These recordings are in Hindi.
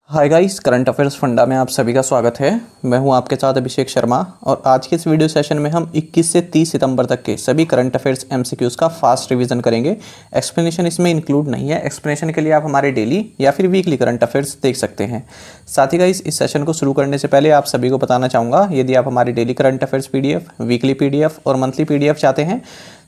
Hi guys, current affairs funda में आप सभी का स्वागत है। मैं हूं आपके साथ अभिषेक शर्मा और आज के इस वीडियो सेशन में हम 21 से 30 सितंबर तक के सभी करंट अफेयर्स एमसीक्यूज का फास्ट रिवीजन करेंगे। एक्सप्लेनेशन इसमें इंक्लूड नहीं है। एक्सप्लेनेशन के लिए आप हमारे डेली या फिर वीकली करंट अफेयर्स देख सकते हैं। साथ ही गाइस, इस सेशन को शुरू करने से पहले आप सभी को बताना चाहूँगा, यदि आप हमारे daily current affairs PDF, weekly PDF और मंथली PDF चाहते हैं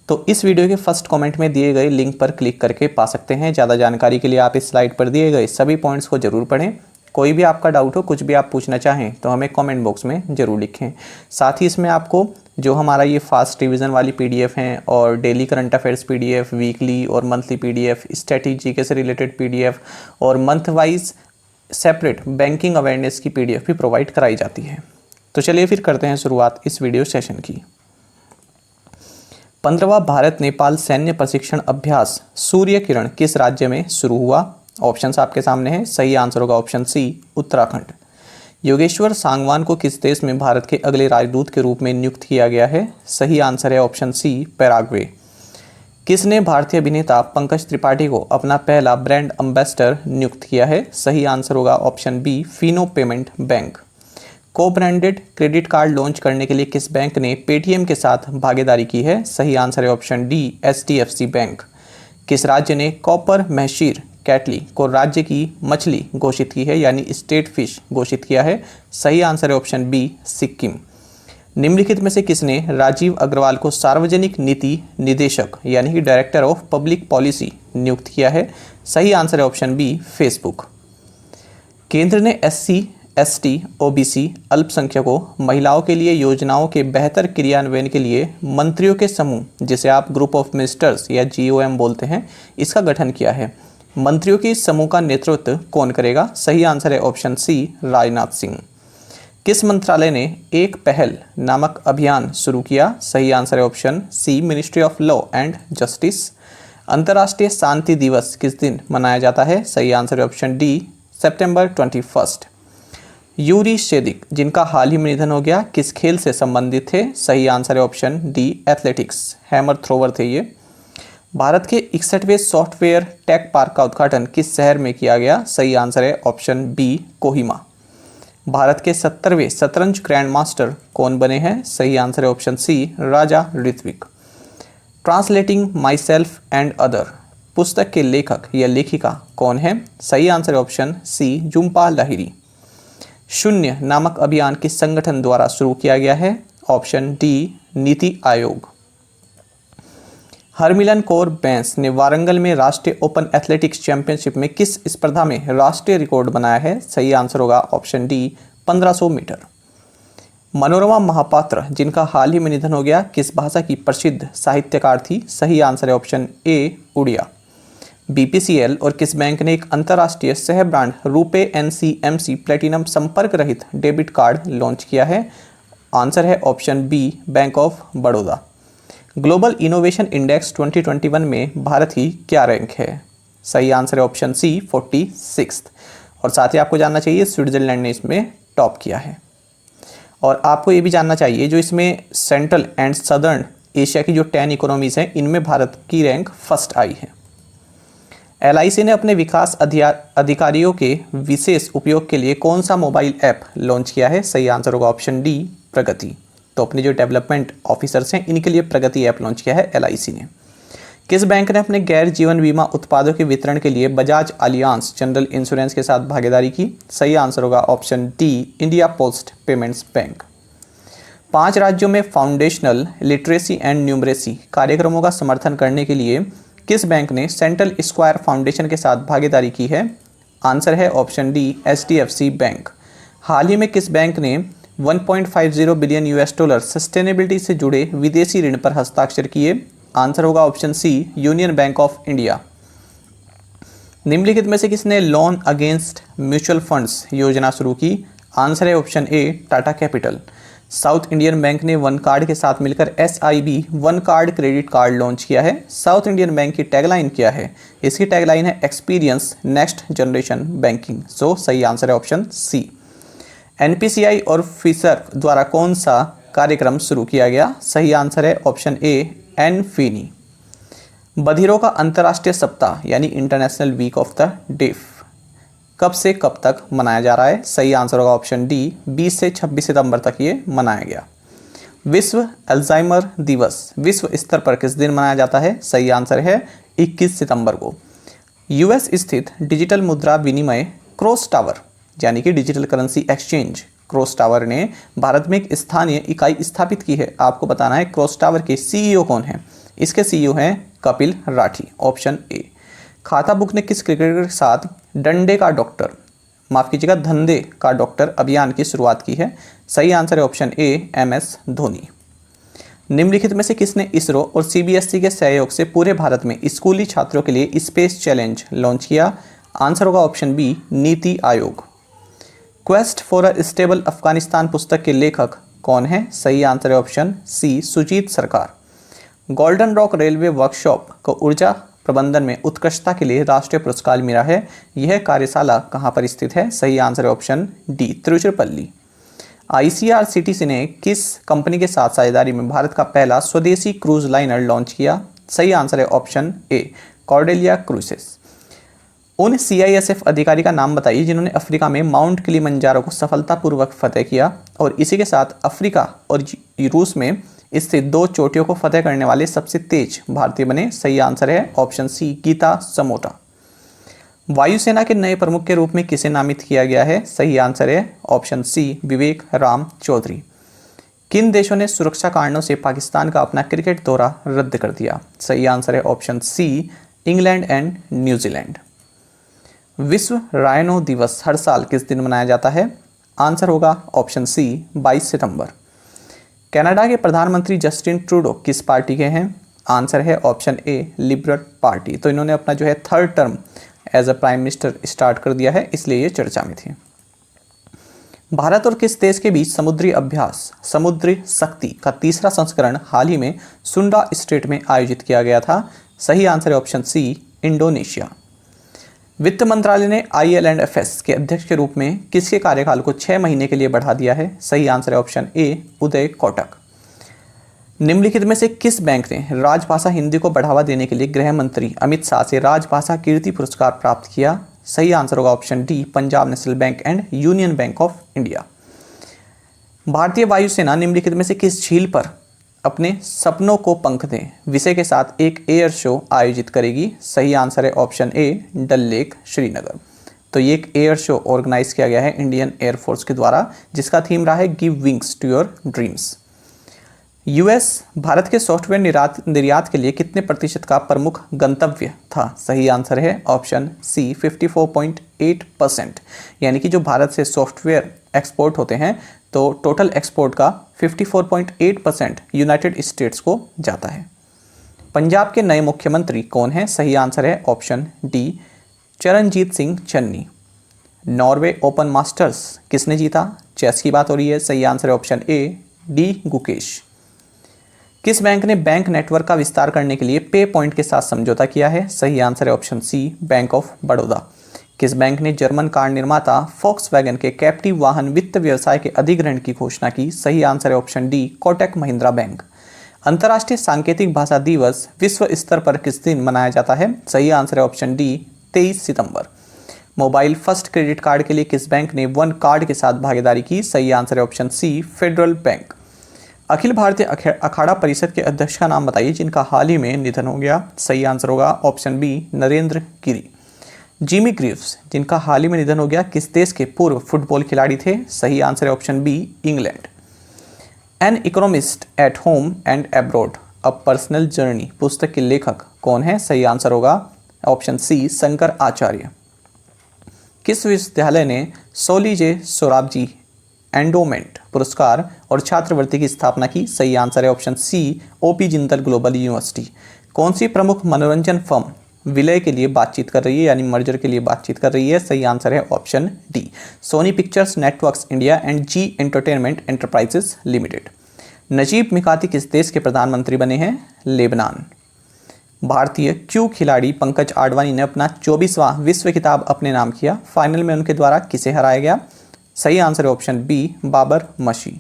तो इस वीडियो के फर्स्ट कमेंट में दिए गए लिंक पर क्लिक करके पा सकते हैं। ज़्यादा जानकारी के लिए आप इस स्लाइड पर दिए गए सभी पॉइंट्स को जरूर पढ़ें। कोई भी आपका डाउट हो, कुछ भी आप पूछना चाहें तो हमें कमेंट बॉक्स में ज़रूर लिखें। साथ ही इसमें आपको जो हमारा ये फास्ट रिवीजन वाली PDF हैं और daily current affairs PDF, weekly और मंथली PDF, स्ट्रेटेजी के से रिलेटेड PDF और month wise separate banking awareness की PDF भी प्रोवाइड कराई जाती है। तो चलिए फिर करते हैं शुरुआत इस वीडियो सेशन की। 15वां भारत नेपाल सैन्य प्रशिक्षण अभ्यास सूर्य किरण किस राज्य में शुरू हुआ? ऑप्शंस आपके सामने हैं। सही आंसर होगा ऑप्शन सी, उत्तराखंड। योगेश्वर सांगवान को किस देश में भारत के अगले राजदूत के रूप में नियुक्त किया गया है? सही आंसर है ऑप्शन सी, पैराग्वे। किसने भारतीय अभिनेता पंकज त्रिपाठी को अपना पहला ब्रांड एम्बेसडर नियुक्त किया है? सही आंसर होगा option B, Fino payment bank. को ब्रांडेड क्रेडिट कार्ड लॉन्च करने के लिए किस बैंक ने पेटीएम के साथ भागीदारी की है? सही आंसर है ऑप्शन डी, HDFC बैंक। किस राज्य ने कॉपर महशीर कैटली को राज्य की मछली घोषित की है, यानी स्टेट फिश घोषित किया है? सही आंसर है ऑप्शन बी, सिक्किम। निम्नलिखित में से किसने राजीव अग्रवाल को सार्वजनिक नीति निदेशक यानी कि डायरेक्टर ऑफ पब्लिक पॉलिसी नियुक्त किया है? सही आंसर है ऑप्शन बी, फेसबुक। केंद्र ने SC ST OBC अल्पसंख्यकों महिलाओं के लिए योजनाओं के बेहतर क्रियान्वयन के लिए मंत्रियों के समूह, जिसे आप ग्रुप ऑफ मिनिस्टर्स या GOM बोलते हैं, इसका गठन किया है। मंत्रियों के इस समूह का नेतृत्व कौन करेगा? सही आंसर है ऑप्शन सी, राजनाथ सिंह। किस मंत्रालय ने एक पहल नामक अभियान शुरू किया? सही आंसर है option C, ministry of law and justice. अंतर्राष्ट्रीय शांति दिवस किस दिन मनाया जाता है? सही आंसर है ऑप्शन डी, सितंबर 21। यूरी शेदिक, जिनका हाल ही में निधन हो गया, किस खेल से संबंधित थे? सही आंसर है option D, athletics, hammer thrower थे ये। भारत के 61वें सॉफ्टवेयर टेक पार्क का उद्घाटन किस शहर में किया गया? सही आंसर है ऑप्शन बी, कोहिमा। भारत के 70वें शतरंज ग्रैंड मास्टर कौन बने हैं? सही आंसर है option C, Raja Ritwik. Translating myself and other पुस्तक के लेखक या लेखिका कौन है? सही आंसर है ऑप्शन सी, झुम्पा लाहिरी। शून्य नामक अभियान किस संगठन द्वारा शुरू किया गया है? Option D, NITI Aayog. हरमिलन कौर बैंस ने वारंगल में राष्ट्रीय ओपन एथलेटिक्स चैंपियनशिप में किस स्पर्धा में राष्ट्रीय रिकॉर्ड बनाया है? सही आंसर होगा option D, 1500 metre. Manorama Mahapatra, जिनका हाल ही में निधन हो गया, किस भाषा की प्रसिद्ध साहित्यकार थी? सही आंसर है ऑप्शन ए, उड़िया। BPCL और किस बैंक ने एक अंतर्राष्ट्रीय सह ब्रांड रुपे NCMC प्लेटिनम संपर्क रहित डेबिट कार्ड लॉन्च किया है? आंसर है option B, bank of Baroda. Global innovation index 2021 में भारत की क्या रैंक है? सही आंसर है ऑप्शन सी, 46। और साथ ही आपको जानना चाहिए स्विट्जरलैंड ने इसमें टॉप किया है। और आपको ये भी जानना चाहिए जो इसमें सेंट्रल एंड सदर्न एशिया की जो 10 इकोनॉमीज हैं, इनमें भारत की रैंक फर्स्ट आई है। LIC ने अपने विकास अधिकारियों के विशेष उपयोग के लिए कौन सा मोबाइल ऐप लॉन्च किया है? सही आंसर होगा ऑप्शन डी, प्रगति। तो अपने जो डेवलपमेंट ऑफिसर्स हैं, इनके लिए प्रगति ऐप लॉन्च किया है LIC ने। किस बैंक ने अपने गैर जीवन बीमा उत्पादों के वितरण के लिए बजाज अलियांस जनरल इंश्योरेंस के साथ भागीदारी की? सही आंसर होगा option D, India post payments bank. 5 राज्यों में फाउंडेशनल लिटरेसी एंड न्यूमरेसी कार्यक्रमों का समर्थन करने के लिए किस बैंक ने सेंट्रल स्क्वायर फाउंडेशन के साथ भागीदारी की है? आंसर है ऑप्शन डी, HDFC बैंक। हाल ही में किस बैंक ने 1.50 बिलियन $US सस्टेनेबिलिटी से जुड़े विदेशी ऋण पर हस्ताक्षर किए? आंसर होगा option C, union bank of India. निम्नलिखित में से किसने लोन अगेंस्ट म्यूचुअल फंड्स योजना शुरू की? आंसर है ऑप्शन ए, Tata capital. South Indian bank ने वन कार्ड के साथ मिलकर SIB one card credit card launch किया है। साउथ इंडियन बैंक की टैगलाइन क्या है? इसकी टैगलाइन है एक्सपीरियंस नेक्स्ट जनरेशन बैंकिंग। सो सही आंसर है ऑप्शन सी। NPCI और फिशर द्वारा कौन सा कार्यक्रम शुरू किया गया? सही आंसर है ऑप्शन ए, एनफिनी। बधिरों का अंतर्राष्ट्रीय सप्ताह यानी international week of the deaf कब से कब तक मनाया जा रहा है? सही आंसर होगा ऑप्शन डी, 20 से 26 सितंबर तक ये मनाया गया। विश्व अल्जाइमर दिवस विश्व स्तर पर किस दिन मनाया जाता है? सही आंसर है 21 सितंबर को। यूएस स्थित डिजिटल मुद्रा विनिमय क्रॉस टावर यानी कि digital currency exchange cross tower ने भारत में एक स्थानीय इकाई स्थापित की है। आपको बताना है क्रॉस टावर के सीईओ कौन है। इसके सीईओ हैं कपिल राठी, ऑप्शन ए। खाता बुक ने किस क्रिकेटर के साथ धंधे का डॉक्टर अभियान की शुरुआत की है? सही आंसर है ऑप्शन ए, MS धोनी। निम्नलिखित में से किसने इसरो और CBSE के सहयोग से पूरे भारत में स्कूली छात्रों के लिए स्पेस चैलेंज लॉन्च किया? आंसर होगा option B, NITI Aayog. Quest for a stable Afghanistan पुस्तक के लेखक कौन है? सही आंसर है ऑप्शन सी, सुजीत सरकार। गोल्डन रॉक रेलवे वर्कशॉप को ऊर्जा प्रबंधन में उत्कृष्टता के लिए राष्ट्रीय पुरस्कार मिला है। यह कार्यशाला कहाँ पर स्थित है? सही आंसर है ऑप्शन डी, तिरुचिरापल्ली। ICRCTC ने किस कंपनी के साथ साझेदारी में भारत का पहला स्वदेशी क्रूज लाइनर लॉन्च किया? सही आंसर है ऑप्शन ए, कॉर्डेलिया क्रूजेस। उन CISF अधिकारी का नाम बताइए जिन्होंने अफ्रीका में माउंट किलिमंजारो को सफलतापूर्वक फतेह किया और इसी के साथ अफ्रीका और रूस में स्थित 2 चोटियों को फतेह करने वाले सबसे तेज भारतीय बने। सही आंसर है ऑप्शन सी, गीता समोटा। वायुसेना के नए प्रमुख के रूप में किसे नामित किया गया है? सही आंसर है ऑप्शन सी, विवेक राम चौधरी। किन देशों ने सुरक्षा कारणों से पाकिस्तान का अपना क्रिकेट दौरा रद्द कर दिया? सही आंसर है option C, England and New Zealand. विश्व राइनो दिवस हर साल किस दिन मनाया जाता है? आंसर होगा ऑप्शन सी, 22 सितंबर। कनाडा के प्रधानमंत्री जस्टिन ट्रूडो किस पार्टी के हैं? आंसर है ऑप्शन ए, लिबरल पार्टी। तो इन्होंने अपना जो है 3rd term as a prime minister start कर दिया है, इसलिए ये चर्चा में थे। भारत और किस देश के बीच समुद्री अभ्यास समुद्री शक्ति का 3रा संस्करण हाल ही में सुंडा स्ट्रेट में आयोजित किया गया था? सही आंसर है ऑप्शन सी, इंडोनेशिया। वित्त मंत्रालय ने IL&FS के अध्यक्ष के रूप में किसके कार्यकाल को 6 महीने के लिए बढ़ा दिया है? सही आंसर है ऑप्शन ए, उदय कोटक। निम्नलिखित में से किस बैंक ने राजभाषा हिंदी को बढ़ावा देने के लिए गृह मंत्री अमित शाह से राजभाषा कीर्ति पुरस्कार प्राप्त किया? सही आंसर होगा option D, Punjab national bank and union bank of India. भारतीय वायुसेना निम्नलिखित में से किस झील पर अपने सपनों को पंख दें विषय के साथ एक एयर शो आयोजित करेगी? सही आंसर है option A, Dal lake Srinagar. तो ये एक एयर शो ऑर्गेनाइज किया गया है इंडियन एयरफोर्स के द्वारा, जिसका थीम रहा है give wings to your dreams. US Bharat के सॉफ्टवेयर निर्यात के लिए कितने प्रतिशत का प्रमुख गंतव्य था? सही आंसर है ऑप्शन सी, 54.8%। यानी कि जो भारत से सॉफ्टवेयर एक्सपोर्ट होते हैं तो टोटल एक्सपोर्ट का 54.8% यूनाइटेड स्टेट्स को जाता है। पंजाब के नए मुख्यमंत्री कौन हैं? सही आंसर है option D, Charanjit Singh Channi. Norway open masters किसने जीता? चेस की बात हो रही है। सही आंसर है ऑप्शन ए, डी गुकेश। किस बैंक ने बैंक नेटवर्क का विस्तार करने के लिए पे पॉइंट के साथ समझौता किया है? सही आंसर है option C, bank of Baroda. किस बैंक ने जर्मन कार निर्माता फॉक्सवैगन के कैप्टिव वाहन वित्त व्यवसाय के अधिग्रहण की घोषणा की? सही आंसर है option D, Kotak Mahindra bank. अंतर्राष्ट्रीय सांकेतिक भाषा दिवस विश्व स्तर पर किस दिन मनाया जाता है? सही आंसर है ऑप्शन डी, 23 सितंबर। मोबाइल फर्स्ट क्रेडिट कार्ड के लिए किस बैंक ने वन कार्ड के साथ भागीदारी की? सही आंसर है option C, federal bank. Akhil Bharatiya Akhara Parishad के अध्यक्ष का नाम बताइए जिनका हाल ही में निधन हो गया? सही आंसर होगा option B, Narendra Giri. Jimmy Greaves जिनका हाल ही में निधन हो गया किस देश के पूर्व फुटबॉल खिलाड़ी थे? सही आंसर है option B, England. An economist at home and abroad a personal journey पुस्तक के लेखक कौन है? सही आंसर होगा ऑप्शन सी, शंकर आचार्य। किस विश्वविद्यालय ने सोलीजे सोराबजी एंडोमेंट पुरस्कार और छात्रवृत्ति की स्थापना की? सही आंसर है option C, OP Jindal global university. कौन सी प्रमुख मनोरंजन फर्म विलय के लिए बातचीत कर रही है यानी मर्जर के लिए बातचीत कर रही है? सही आंसर है option D, Sony Pictures Networks India and Zee Entertainment Enterprises Limited. Najib Mikati किस देश के प्रधानमंत्री बने हैं? लेबनान। भारतीय क्यू खिलाड़ी पंकज आडवाणी ने अपना 24वां विश्व खिताब अपने नाम किया, फाइनल में उनके द्वारा किसे हराया गया? सही आंसर है ऑप्शन बी, बाबर मशी।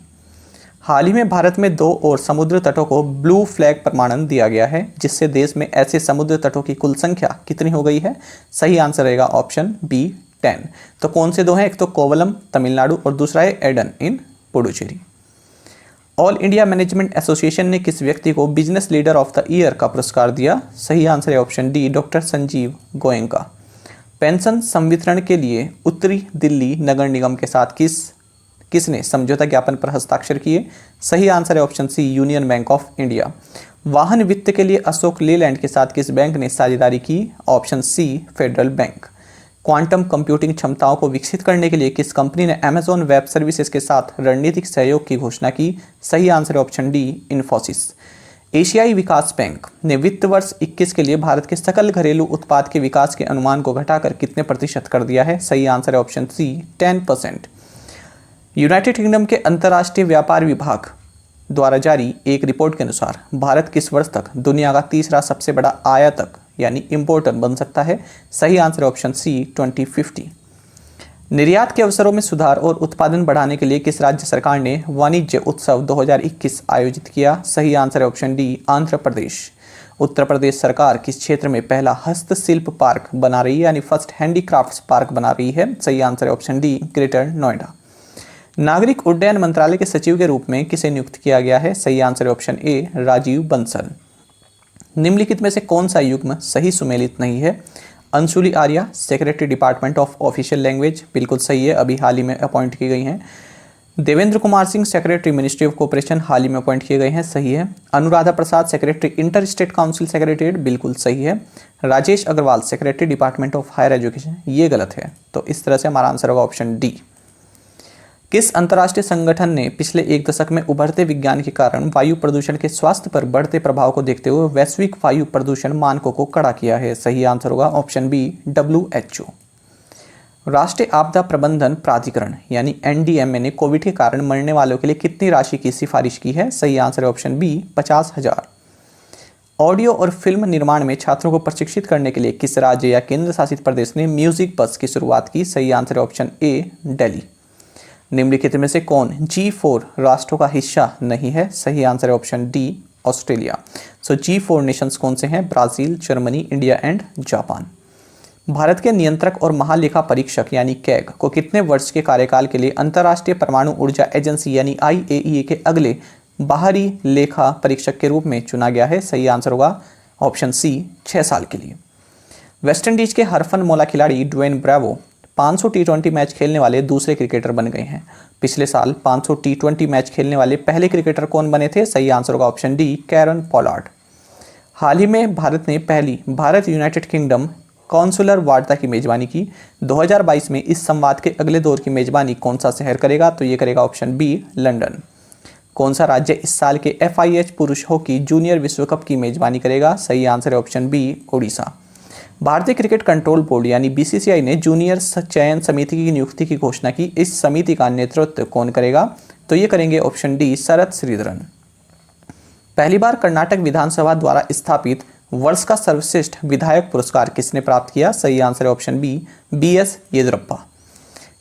हाल ही में भारत में 2 और समुद्र तटों को ब्लू फ्लैग प्रमाणन दिया गया है, जिससे देश में ऐसे समुद्र तटों की कुल संख्या कितनी हो गई है? सही आंसर रहेगा ऑप्शन बी, 10। तो कौन से दो हैं? एक तो कोवलम तमिलनाडु और दूसरा है एडन in Puducherry. All India Management Association ने किस व्यक्ति को business leader of the year का पुरस्कार दिया? सही आंसर है option D, doctor Sanjiv Goenka. पेंशन संवितरण के लिए उत्तरी दिल्ली नगर निगम के साथ किसने समझौता ज्ञापन पर हस्ताक्षर किए? सही आंसर है option C, union bank of India. वाहन वित्त के लिए अशोक लेलैंड के साथ किस बैंक ने साझेदारी की? Option C, federal bank. Quantum computing क्षमताओं को विकसित करने के लिए किस कंपनी ने अमेजॉन वेब सर्विसेज के साथ रणनीतिक सहयोग की घोषणा की? सही आंसर है ऑप्शन डी, इन्फोसिस। एशियाई विकास बैंक ने वित्त वर्ष 21 के लिए भारत के सकल घरेलू उत्पाद के विकास के अनुमान को घटाकर कितने प्रतिशत कर दिया है? सही आंसर है ऑप्शन सी, 10%। यूनाइटेड किंगडम के अंतर्राष्ट्रीय व्यापार विभाग द्वारा जारी एक रिपोर्ट के अनुसार भारत किस वर्ष तक दुनिया का तीसरा सबसे बड़ा आयातक यानी इंपोर्टर बन सकता है? सही आंसर ऑप्शन सी, 2050। निर्यात के अवसरों में सुधार और उत्पादन बढ़ाने के लिए किस राज्य सरकार ने वाणिज्य उत्सव 2021 आयोजित किया? सही आंसर है ऑप्शन डी, आंध्र प्रदेश। उत्तर प्रदेश सरकार किस क्षेत्र में पहला हस्तशिल्प पार्क बना रही है यानी फर्स्ट हैंडीक्राफ्ट्स पार्क बना रही है? सही आंसर है ऑप्शन डी, ग्रेटर नोएडा। नागरिक उड्डयन मंत्रालय के सचिव के रूप में किसे नियुक्त किया गया है? सही आंसर है ऑप्शन ए, राजीव बंसल। निम्नलिखित में से कौन सा युग्म सही सुमेलित नहीं है? Anshuli Arya secretary department of official language, बिल्कुल सही है, अभी हाल ही में अपॉइंट की गई हैं। Devendra Kumar Singh secretary ministry of cooperation, हाल ही में अपॉइंट किए गए हैं, सही है। Anuradha Prasad secretary inter state council secretariat, बिल्कुल सही है। Rajesh Agarwal secretary department of higher education, ये गलत है। तो इस तरह से हमारा आंसर होगा ऑप्शन डी। किस अंतर्राष्ट्रीय संगठन ने पिछले एक दशक में उभरते विज्ञान के कारण वायु प्रदूषण के स्वास्थ्य पर बढ़ते प्रभाव को देखते हुए वैश्विक वायु प्रदूषण मानकों को कड़ा किया है? सही आंसर होगा ऑप्शन बी, WHO। राष्ट्रीय आपदा प्रबंधन प्राधिकरण यानी NDMA ने कोविड के कारण मरने वालों के लिए कितनी राशि की सिफारिश की है? सही आंसर है ऑप्शन बी, 50,000। ऑडियो और फिल्म निर्माण में छात्रों को प्रशिक्षित करने के लिए किस राज्य या केंद्र शासित प्रदेश ने म्यूजिक बस की शुरुआत की? सही आंसर है ऑप्शन ए, दिल्ली। निम्नलिखित में से कौन G4 राष्ट्रों का हिस्सा नहीं है? सही आंसर है ऑप्शन डी, ऑस्ट्रेलिया। सो G4 नेशंस कौन से हैं? Brazil, Germany, India and Japan. Bharat के नियंत्रक और महालेखा परीक्षक यानी कैग को कितने वर्ष के कार्यकाल के लिए अंतर्राष्ट्रीय परमाणु ऊर्जा एजेंसी यानी IAEA के अगले बाहरी लेखा परीक्षक के रूप में चुना गया है? सही आंसर होगा ऑप्शन सी, 6 साल के लिए। वेस्टइंडीज के हरफनमौला खिलाड़ी ड्वेन ब्रावो 500 T20 मैच खेलने वाले दूसरे क्रिकेटर बन गए हैं। पिछले साल 500 T20 मैच खेलने वाले पहले क्रिकेटर कौन बने थे? सही आंसर होगा ऑप्शन डी, कैरन पोलार्ड। हाल ही में भारत ने पहली भारत यूनाइटेड किंगडम कॉन्सुलर वार्ता की मेजबानी की। 2022 में इस संवाद के अगले दौर की मेजबानी कौन सा शहर करेगा? तो ये करेगा ऑप्शन बी, लंदन। कौन सा राज्य इस साल के FIH पुरुष हॉकी जूनियर विश्व कप की मेजबानी करेगा? सही आंसर है ऑप्शन बी, ओडिशा। भारतीय क्रिकेट कंट्रोल बोर्ड यानी BCCI ने जूनियर चयन समिति की नियुक्ति की घोषणा की। इस समिति का नेतृत्व कौन करेगा? तो ये करेंगे ऑप्शन डी, शरद श्रीधरन। पहली बार कर्नाटक विधानसभा द्वारा स्थापित वर्ष का सर्वश्रेष्ठ विधायक पुरस्कार किसने प्राप्त किया? सही आंसर है ऑप्शन बी, BS येदियुरप्पा।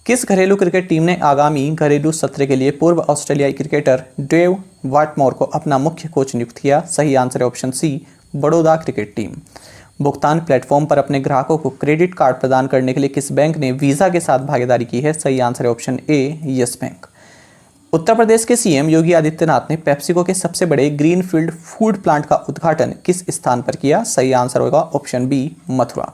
किस घरेलू क्रिकेट टीम ने आगामी घरेलू सत्र के लिए पूर्व ऑस्ट्रेलियाई क्रिकेटर डेव वाटमोर को अपना मुख्य कोच नियुक्त किया? सही आंसर है option C, Baroda cricket team. भुगतान प्लेटफॉर्म पर अपने ग्राहकों को क्रेडिट कार्ड प्रदान करने के लिए किस बैंक ने वीज़ा के साथ भागीदारी की है? सही आंसर है ऑप्शन ए, यस बैंक। उत्तर प्रदेश के CM योगी आदित्यनाथ ने पेप्सिको के सबसे बड़े ग्रीनफील्ड फूड प्लांट का उद्घाटन किस स्थान पर किया? सही आंसर होगा ऑप्शन बी, मथुरा।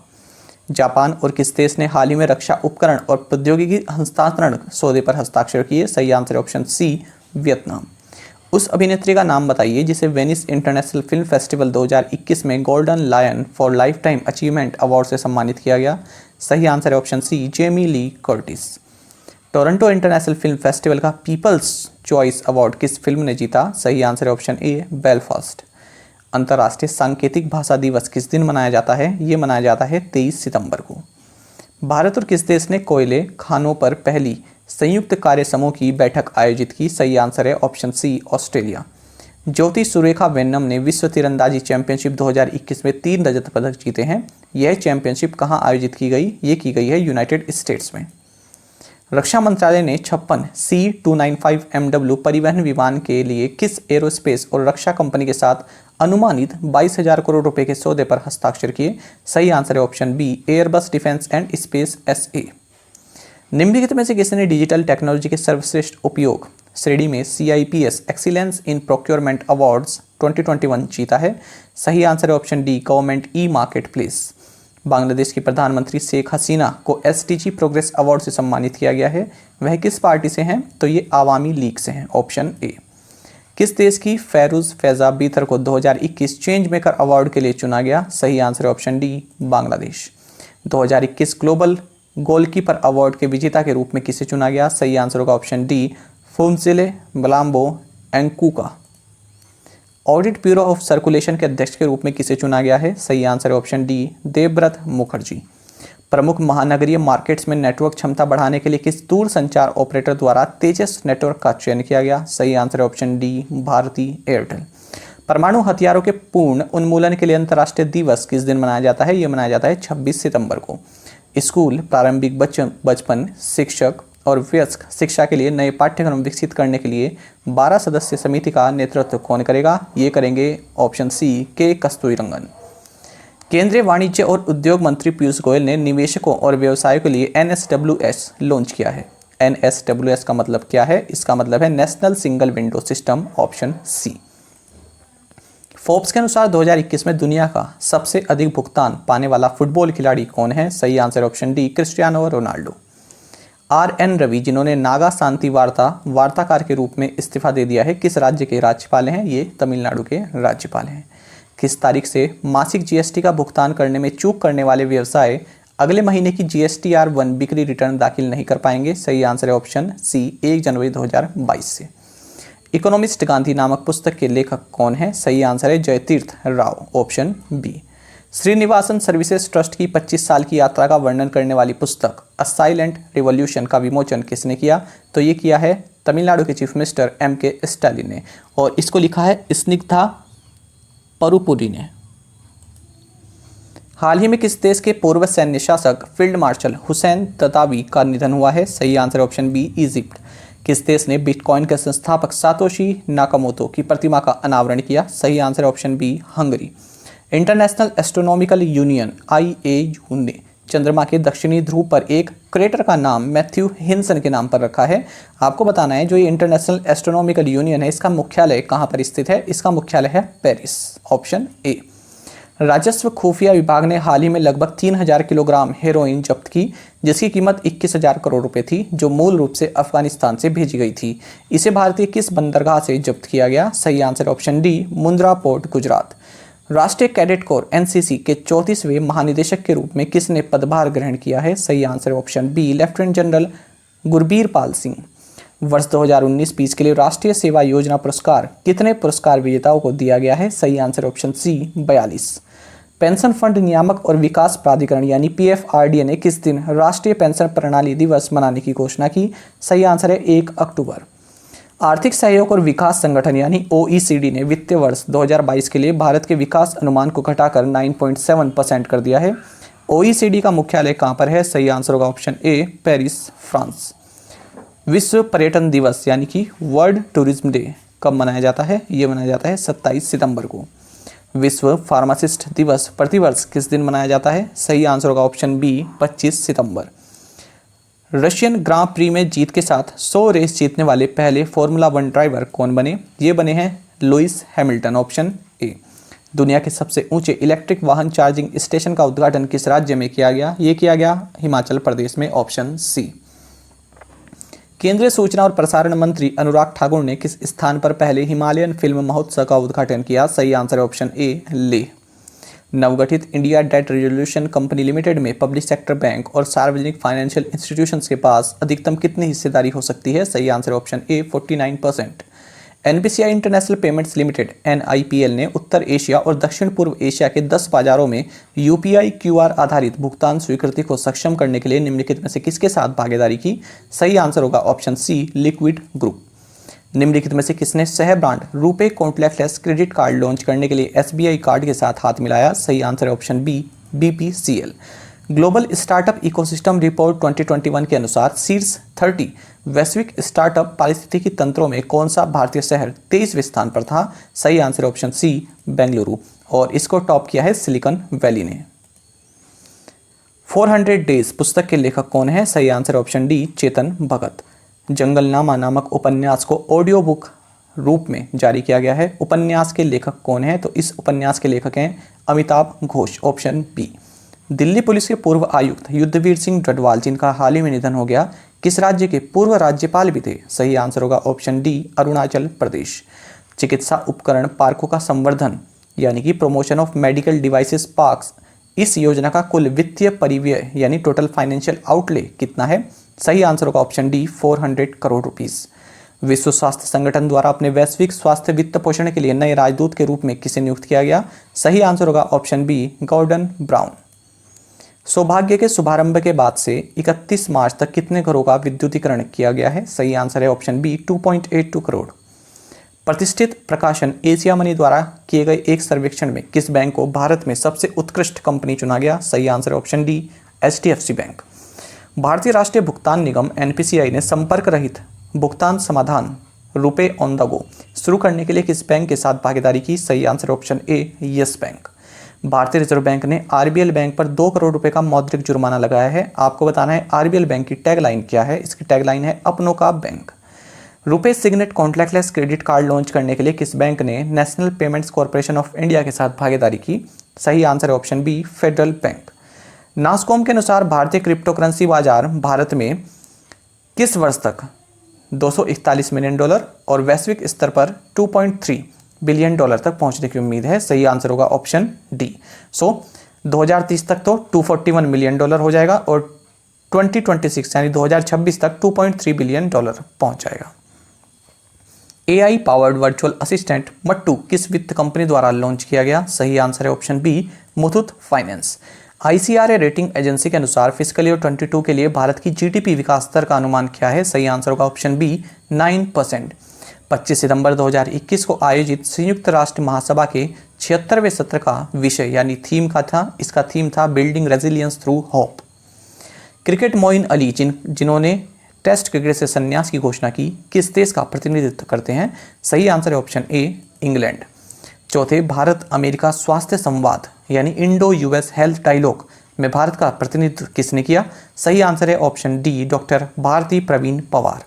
जापान और किस देश ने हाल ही में रक्षा उपकरण और प्रौद्योगिकी हस्तांतरण सौदे पर हस्ताक्षर किए? सही आंसर है ऑप्शन सी, वियतनाम। उस अभिनेत्री का नाम बताइए जिसे वेनिस इंटरनेशनल फिल्म फेस्टिवल 2021 में golden lion for lifetime achievement award से सम्मानित किया गया? सही आंसर है option C, Jamie Lee Curtis. Toronto international film festival का पीपल्स चॉइस अवार्ड किस फिल्म ने जीता? सही आंसर है ऑप्शन ए, बेलफास्ट। अंतर्राष्ट्रीय सांकेतिक भाषा दिवस किस दिन मनाया जाता है? ये मनाया जाता है 23 सितंबर को। भारत और किस देश ने कोयले खानों पर पहली संयुक्त कार्य समूह की बैठक आयोजित की? सही आंसर है ऑप्शन सी, ऑस्ट्रेलिया। ज्योति सुरेखा वेन्नम ने विश्व तीरंदाजी चैंपियनशिप 2021 में 3 रजत पदक जीते हैं। यह चैंपियनशिप कहां आयोजित की गई? ये की गई है यूनाइटेड स्टेट्स में। रक्षा मंत्रालय ने 56 C295 MW परिवहन विमान के लिए किस एरोस्पेस और रक्षा कंपनी के साथ अनुमानित 22,000 करोड़ रुपए के सौदे पर हस्ताक्षर किए? सही आंसर है option B, Airbus defence and space SA। निम्नलिखित में से किसने डिजिटल टेक्नोलॉजी के सर्वश्रेष्ठ उपयोग श्रेणी में CIPS excellence in procurement awards 2021 जीता है? सही आंसर है option D, government e market place. Bangladesh की प्रधानमंत्री शेख हसीना को SDG प्रोग्रेस अवार्ड से सम्मानित किया गया है। वह किस पार्टी से हैं? तो ये आवामी लीग से हैं, ऑप्शन ए। किस देश की फैरूज फैजा बीतर को 2021 चेंज मेकर अवार्ड के लिए चुना गया? सही आंसर है option D, Bangladesh. 2021 global goalkeeper award के विजेता के रूप में किसे चुना गया? सही आंसर होगा ऑप्शन डी, फुनजिले मलाम्बो एंकुका। ऑडिट ब्यूरो ऑफ सर्कुलेशन के अध्यक्ष के रूप में किसे चुना गया है? सही आंसर है ऑप्शन डी, देवव्रत मुखर्जी। प्रमुख महानगरीय मार्केट्स में नेटवर्क क्षमता बढ़ाने के लिए किस दूर संचार ऑपरेटर द्वारा तेजस नेटवर्क का चयन किया गया? सही आंसर है ऑप्शन डी, भारती एयरटेल। परमाणु हथियारों के पूर्ण उन्मूलन के लिए अंतर्राष्ट्रीय दिवस किस दिन मनाया जाता है? यह मनाया जाता है 26 सितंबर को। स्कूल प्रारंभिक बचपन शिक्षक और वयस्क शिक्षा के लिए नए पाठ्यक्रम विकसित करने के लिए 12 सदस्यीय समिति का नेतृत्व कौन करेगा? ये करेंगे ऑप्शन सी, के कस्तूरीरंगन। केंद्रीय वाणिज्य और उद्योग मंत्री पीयूष गोयल ने निवेशकों और व्यवसायों के लिए NSWS लॉन्च किया है। NSWS का मतलब क्या है? इसका मतलब है national single window system, option C. Forbes के अनुसार 2021 में दुनिया का सबसे अधिक भुगतान पाने वाला फुटबॉल खिलाड़ी कौन है? सही answer option D, Cristiano Ronaldo. RN Ravi, जिन्होंने नागा शांति वार्ताकार के रूप में इस्तीफा दे दिया है, किस राज्य के राज्यपाल हैं? ये तमिलनाडु के राज्यपाल हैं। किस तारीख से मासिक GST का भुगतान करने में चूक करने वाले व्यवसाय अगले महीने की GSTR1 बिक्री रिटर्न दाखिल नहीं कर पाएंगे? सही आंसर है ऑप्शन सी, 1 जनवरी 2022 से। इकोनॉमिस्ट गांधी नामक पुस्तक के लेखक कौन है? सही आंसर है Jayatirtha Rao, option B. Srinivasan services trust की 25 साल की यात्रा का वर्णन करने वाली पुस्तक अ साइलेंट रिवॉल्यूशन का विमोचन किसने किया? तो ये किया है तमिलनाडु के चीफ मिनिस्टर MK स्टालिन ने, और इसको लिखा है स्निग्धा परुपुरी ने। हाल ही में किस देश के पूर्व सैन्य शासक फील्ड मार्शल हुसैन ततावी का निधन हुआ है? सही आंसर ऑप्शन बी, इजिप्ट। किस देश ने बिटकॉइन के संस्थापक सातोशी नाकामोतो की प्रतिमा का अनावरण किया? सही answer option B, Hungary. International astronomical union IAU ने चंद्रमा के दक्षिणी ध्रुव पर एक क्रेटर का नाम मैथ्यू हिंसन के नाम पर रखा है। आपको बताना है जो ये इंटरनेशनल एस्ट्रोनॉमिकल यूनियन है, इसका मुख्यालय कहाँ पर स्थित है? इसका मुख्यालय है पेरिस, ऑप्शन ए। राजस्व खुफिया विभाग ने हाल ही में लगभग 3000 किलोग्राम हेरोइन जब्त की, जिसकी कीमत 21,000 करोड़ रुपए थी, जो मूल रूप से अफगानिस्तान से भेजी गई थी। इसे भारतीय किस बंदरगाह से जब्त किया गया? सही answer option D, Mundra port, Gujarat. राष्ट्रीय कैडेट कोर NCC के 34वें महानिदेशक के रूप में किसने पदभार ग्रहण किया है? सही answer option B, lieutenant general Gurbir Pal Singh. वर्ष 2019-20 के लिए राष्ट्रीय सेवा योजना पुरस्कार कितने पुरस्कार विजेताओं को दिया गया है? सही answer option C, 42। Pension fund नियामक और विकास प्राधिकरण यानी PFRDA ने किस दिन राष्ट्रीय पेंशन प्रणाली दिवस मनाने की घोषणा की? सही आंसर है 1 अक्टूबर। आर्थिक सहयोग और विकास संगठन यानी OECD ने वित्तीय वर्ष 2022 के लिए भारत के विकास अनुमान को घटाकर 9.7% कर दिया है। OECD का मुख्यालय कहाँ पर है? सही आंसर होगा ऑप्शन ए, पेरिस, फ्रांस। विश्व पर्यटन दिवस यानी कि वर्ल्ड टूरिज्म डे कब मनाया जाता है? ये मनाया जाता है 27 सितंबर को। विश्व फार्मासिस्ट दिवस प्रतिवर्ष किस दिन मनाया जाता है? सही आंसर होगा ऑप्शन बी, 25 सितंबर। रशियन ग्रां प्री में जीत के साथ 100 रेस जीतने वाले पहले फॉर्मूला 1 ड्राइवर कौन बने? ये बने हैं लुइस हैमिल्टन, ऑप्शन ए। दुनिया के सबसे ऊंचे इलेक्ट्रिक वाहन चार्जिंग स्टेशन का उद्घाटन किस राज्य में किया गया? ये किया गया हिमाचल प्रदेश में, ऑप्शन सी। केंद्रीय सूचना और प्रसारण मंत्री अनुराग ठाकुर ने किस स्थान पर पहले हिमालयन फिल्म महोत्सव का उद्घाटन किया? सही आंसर है ऑप्शन ए, लेह। नवगठित India debt resolution company limited में पब्लिक सेक्टर बैंक और सार्वजनिक फाइनेंशियल इंस्टीट्यूशंस के पास अधिकतम कितनी हिस्सेदारी हो सकती है? सही answer option A, 49%। NPCI international payments limited NIPL ने उत्तर एशिया और दक्षिण पूर्व एशिया के 10 बाजारों में UPI QR आधारित भुगतान स्वीकृति को सक्षम करने के लिए निम्नलिखित में से किसके साथ भागीदारी की? सही आंसर होगा ऑप्शन सी, लिक्विड ग्रुप। निम्नलिखित में से किसने सह brand RuPay contactless credit card launch करने के लिए SBI कार्ड के साथ हाथ मिलाया? सही आंसर है option B, BPCL। Global startup ecosystem report 2021 के अनुसार शीर्ष 30 वैश्विक स्टार्टअप पारिस्थितिकी तंत्रों में कौन सा भारतीय शहर 23वें स्थान पर था? सही आंसर ऑप्शन सी, बेंगलुरु, और इसको टॉप किया है सिलिकॉन वैली ने। 400 डेज पुस्तक के लेखक कौन है? सही answer option D Chetan Bhagat. जंगलनामा नामक उपन्यास को ऑडियो बुक रूप में जारी किया गया है। उपन्यास के लेखक कौन है? तो इस उपन्यास के लेखक हैं Amitav Ghosh, option B. Delhi police के पूर्व आयुक्त युद्धवीर सिंह डडवाल जिनका हाल ही में निधन हो गया, किस राज्य के पूर्व राज्यपाल भी थे? सही आंसर होगा ऑप्शन डी अरुणाचल प्रदेश। चिकित्सा उपकरण पार्कों का संवर्धन यानी कि promotion of medical devices parks, इस योजना का कुल वित्तीय परिव्यय यानी टोटल फाइनेंशियल आउटले कितना है? सही आंसर होगा ऑप्शन डी 400 करोड़ रुपीस। विश्व स्वास्थ्य संगठन द्वारा अपने वैश्विक स्वास्थ्य वित्त पोषण के लिए नए राजदूत के रूप में किसे नियुक्त किया गया? सही आंसर होगा ऑप्शन बी गॉर्डन ब्राउन। सौभाग्य के शुभारंभ के बाद से 31 मार्च तक कितने घरों का विद्युतीकरण किया गया है? सही आंसर है ऑप्शन बी 2.82 करोड़। प्रतिष्ठित प्रकाशन एशिया मनी द्वारा किए गए एक सर्वेक्षण में किस बैंक को भारत में सबसे उत्कृष्ट कंपनी चुना गया? सही आंसर है ऑप्शन डी HDFC बैंक। भारतीय राष्ट्रीय भुगतान निगम NPCI ने संपर्क रहित भुगतान समाधान रुपे ऑन द गो शुरू करने के लिए किस बैंक के साथ भागीदारी की? सही answer option A yes bank. भारतीय रिजर्व बैंक ने RBL बैंक पर 2 करोड़ रुपए का मौद्रिक जुर्माना लगाया है। आपको बताना है RBL बैंक की टैगलाइन क्या है? इसकी टैगलाइन है अपनों का बैंक। RuPay Signet contactless credit card launch करने के लिए किस बैंक ने National Payments Corporation of India के साथ भागीदारी की? सही आंसर है option B Federal Bank. NASSCOM के अनुसार भारतीय क्रिप्टो करेंसी बाजार भारत में किस वर्ष तक $241 मिलियन और वैश्विक स्तर पर $2.3 बिलियन तक पहुंचने की उम्मीद है? सही आंसर होगा ऑप्शन डी। 2030 तक तो $241 मिलियन हो जाएगा और 2026 यानी 2026 तक $2.3 बिलियन पहुंच जाएगा। AI powered virtual assistant Mattu किस वित्त कंपनी द्वारा लॉन्च किया गया? सही आंसर है option B Muthoot Finance. ICRA rating agency के अनुसार फिस्कल ईयर 22 के लिए भारत की GDP विकास दर का अनुमान क्या है? सही आंसर होगा ऑप्शन बी 9%। 25 सितंबर 2021 को आयोजित संयुक्त राष्ट्र महासभा के 76वें सत्र का विषय यानी इसका थीम था building resilience through hope. Cricket Moeen Ali जिन्होंने टेस्ट क्रिकेट से संन्यास की घोषणा की, किस देश का प्रतिनिधित्व करते हैं? सही आंसर है ऑप्शन ए इंग्लैंड। चौथे भारत अमेरिका स्वास्थ्य संवाद यानी इंडो US हेल्थ डायलॉग में भारत का प्रतिनिधित्व किसने किया? सही आंसर है option D doctor Bharati Pravin Pawar.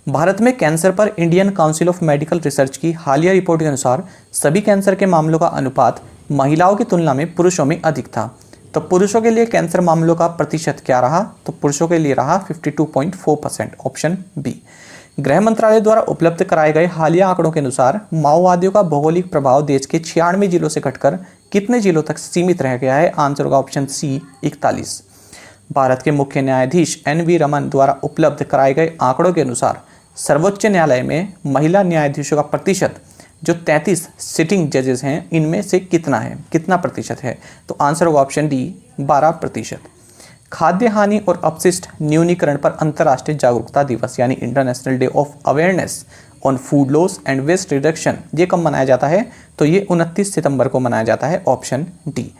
Bharat में कैंसर पर Indian Council of Medical Research की हालिया रिपोर्ट के अनुसार सभी कैंसर के मामलों का अनुपात महिलाओं की तुलना में पुरुषों में अधिक था। तो पुरुषों के लिए कैंसर मामलों का प्रतिशत क्या रहा? तो पुरुषों के लिए रहा 52.4%, ऑप्शन बी। गृह मंत्रालय द्वारा उपलब्ध कराए गए हालिया आंकड़ों के अनुसार माओवादियों का भौगोलिक प्रभाव देश के 96 जिलों से घटकर कितने जिलों तक सीमित रह गया है? आंसर होगा ऑप्शन सी 41। भारत के मुख्य न्यायाधीश NV रमन द्वारा उपलब्ध कराए गए आंकड़ों के अनुसार सर्वोच्च न्यायालय में महिला न्यायाधीशों का प्रतिशत जो 33 सिटिंग जजेस हैं इनमें से कितना प्रतिशत है? तो आंसर होगा ऑप्शन डी 12%। खाद्य हानि और अपशिष्ट न्यूनीकरण पर अंतर्राष्ट्रीय जागरूकता दिवस यानी international day of awareness on food loss and waste reduction ये कब मनाया जाता है? तो ये 29 सितंबर को मनाया जाता है, ऑप्शन डी।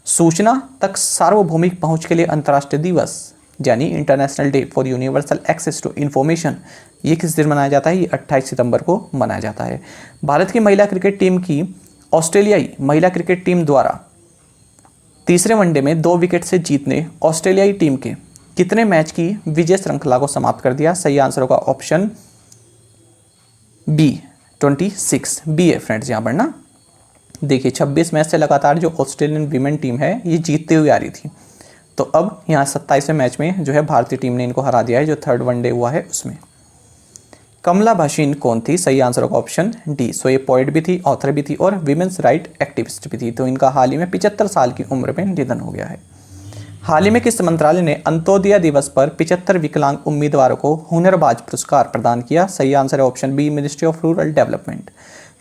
सूचना तक सार्वभौमिक पहुंच के लिए अंतर्राष्ट्रीय दिवस यानी international day for universal access to information ये किस दिन मनाया जाता है? ये 28 सितंबर को मनाया जाता है। भारत की महिला क्रिकेट टीम की ऑस्ट्रेलियाई महिला क्रिकेट टीम द्वारा तीसरे वनडे में 2 विकेट से जीतने ऑस्ट्रेलियाई टीम के कितने मैच की विजय श्रृंखला को समाप्त कर दिया? सही आंसर होगा ऑप्शन बी 26 बी है फ्रेंड्स यहाँ पर ना। देखिए 26 मैच से लगातार जो ऑस्ट्रेलियन वीमेन टीम है ये जीतते हुए आ रही थी, तो अब यहाँ 27वें मैच में जो है भारतीय टीम ने इनको हरा दिया है जो 3rd वनडे हुआ है उसमें। कमला भाशीन कौन थी? सही आंसर होगा ऑप्शन डी। सो ये पोएट भी थी, ऑथर भी थी और विमेंस राइट एक्टिविस्ट भी थी। तो इनका हाल ही में 75 साल की उम्र में निधन हो गया है। हाल ही में किस मंत्रालय ने अंत्योदय दिवस पर 75 विकलांग उम्मीदवारों को हुनरबाज पुरस्कार प्रदान किया? सही आंसर है option B Ministry of Rural Development.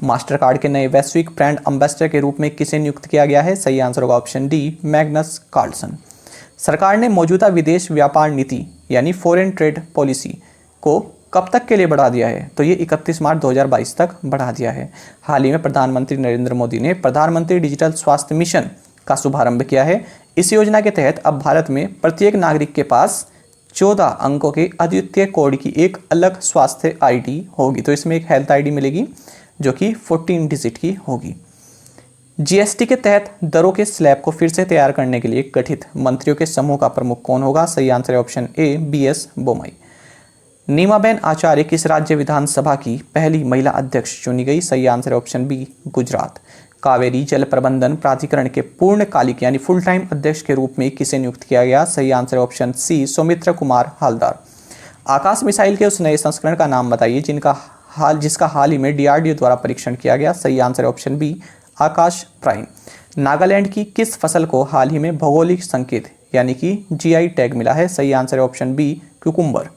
Mastercard के नए वैश्विक ब्रांड एम्बेसडर के रूप में किसे नियुक्त किया गया है? सही आंसर होगा ऑप्शन डी मैग्नस कार्लसन। सरकार ने मौजूदा विदेश व्यापार नीति यानी फॉरेन ट्रेड पॉलिसी को कब तक के लिए बढ़ा दिया है? तो ये 31 मार्च 2022 तक बढ़ा दिया है। हाल ही में प्रधानमंत्री नरेंद्र मोदी ने प्रधानमंत्री डिजिटल स्वास्थ्य मिशन का शुभारंभ किया है। इस योजना के तहत अब भारत में प्रत्येक नागरिक के पास 14 अंकों के अद्वितीय कोड की एक अलग स्वास्थ्य ID होगी। तो इसमें एक हेल्थ ID मिलेगी जो कि 14 डिजिट की होगी। जीएसटी के तहत दरों के स्लैब को फिर से तैयार करने के लिए गठित मंत्रियों के समूह का प्रमुख कौन होगा? सही आंसर है option A BS Bommai. Nimaben Acharya किस राज्य विधानसभा की पहली महिला अध्यक्ष चुनी गई? सही आंसर है ऑप्शन बी गुजरात। कावेरी जल प्रबंधन प्राधिकरण के पूर्णकालिक यानी फुल टाइम अध्यक्ष के रूप में किसे नियुक्त किया गया? सही आंसर है ऑप्शन सी सौमित्र कुमार हालदार। आकाश मिसाइल के उस नए संस्करण का नाम बताइए जिसका हाल ही में DRDO द्वारा परीक्षण किया गया? सही आंसर है ऑप्शन बी आकाश प्राइम। नागालैंड की किस फसल को हाल ही में भौगोलिक संकेत यानी कि GI टैग मिला है? सही आंसर है ऑप्शन बी क्यूकुम्बर।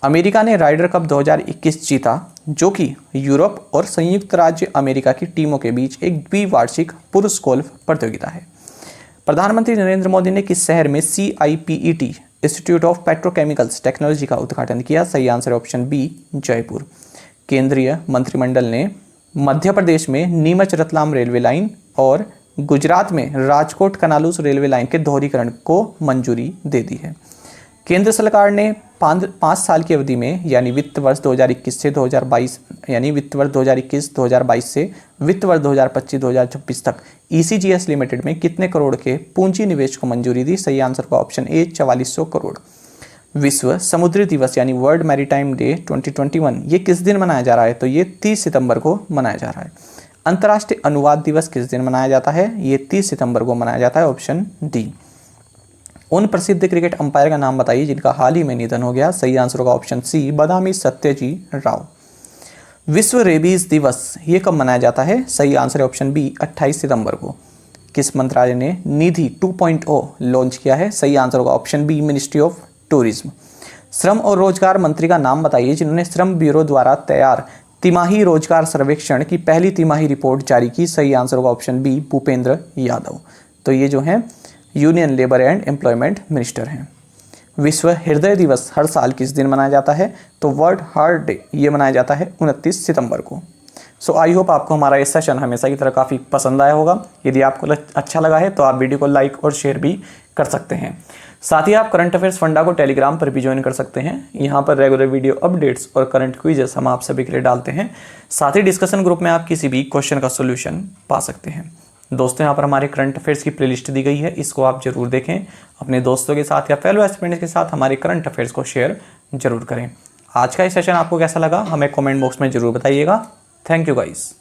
अमेरिका ने राइडर कप 2021 जीता, जो कि यूरोप और संयुक्त राज्य अमेरिका की टीमों के बीच एक द्विवार्षिक पुरुष गोल्फ प्रतियोगिता है। प्रधानमंत्री नरेंद्र मोदी ने किस शहर में CIPET institute of petrochemicals technology का उद्घाटन किया? सही आंसर है ऑप्शन बी जयपुर। केंद्रीय मंत्रिमंडल ने मध्य प्रदेश में नीमच रतलाम रेलवे लाइन और गुजरात में राजकोट कनालूस रेलवे लाइन के दोहरीकरण को मंजूरी दे दी है। केंद्र सरकार ने 5 साल की अवधि में यानी वित्त वर्ष 2021 से 2022 यानी वित्त वर्ष 2021-2022 से वित्त वर्ष 2025-2026 तक ECGS लिमिटेड में कितने करोड़ के पूंजी निवेश को मंजूरी दी? सही आंसर का ऑप्शन ए 4400 करोड़। विश्व समुद्री दिवस यानी वर्ल्ड मैरीटाइम डे 2021 ये किस दिन मनाया जा रहा है? तो ये 30 सितंबर को मनाया जा रहा है। अंतर्राष्ट्रीय अनुवाद दिवस किस दिन मनाया जाता है? ये 30 सितंबर को मनाया जाता है, ऑप्शन डी। उन प्रसिद्ध क्रिकेट अंपायर का नाम बताइए जिनका हाल ही में निधन हो गया? सही आंसर होगा ऑप्शन सी बदामी सत्यजी राव। विश्व रेबीज दिवस ये कब मनाया जाता है? सही आंसर है ऑप्शन बी 28 सितंबर को। किस मंत्रालय ने निधि 2.0 लॉन्च किया है? सही आंसर होगा option B Ministry of Tourism. श्रम और रोजगार मंत्री का नाम बताइए जिन्होंने श्रम ब्यूरो द्वारा तैयार तिमाही रोजगार सर्वेक्षण की पहली तिमाही रिपोर्ट जारी की? सही आंसर होगा ऑप्शन बी भूपेंद्र यादव। तो ये जो है union labour and employment minister हैं। विश्व हृदय दिवस हर साल किस दिन मनाया जाता है? तो वर्ल्ड हार्ट डे ये मनाया जाता है 29 सितंबर को। सो आई होप आपको हमारा ये सेशन हमेशा की तरह काफ़ी पसंद आया होगा। यदि आपको अच्छा लगा है तो आप वीडियो को लाइक और शेयर भी कर सकते हैं। साथ ही आप करंट अफेयर्स फंडा को टेलीग्राम पर भी ज्वाइन कर सकते हैं। यहाँ पर रेगुलर वीडियो अपडेट्स और करंट क्विजेस हम आप सभी के लिए डालते हैं। साथ ही डिस्कशन ग्रुप में आप किसी भी क्वेश्चन का सोल्यूशन पा सकते हैं। दोस्तों, यहाँ पर हमारे करंट अफेयर्स की प्लेलिस्ट दी गई है, इसको आप जरूर देखें। अपने दोस्तों के साथ या फेलो एस्पिरेंट्स के साथ हमारे करंट अफेयर्स को शेयर जरूर करें। आज का ये सेशन आपको कैसा लगा हमें कमेंट बॉक्स में जरूर बताइएगा। Thank you guys.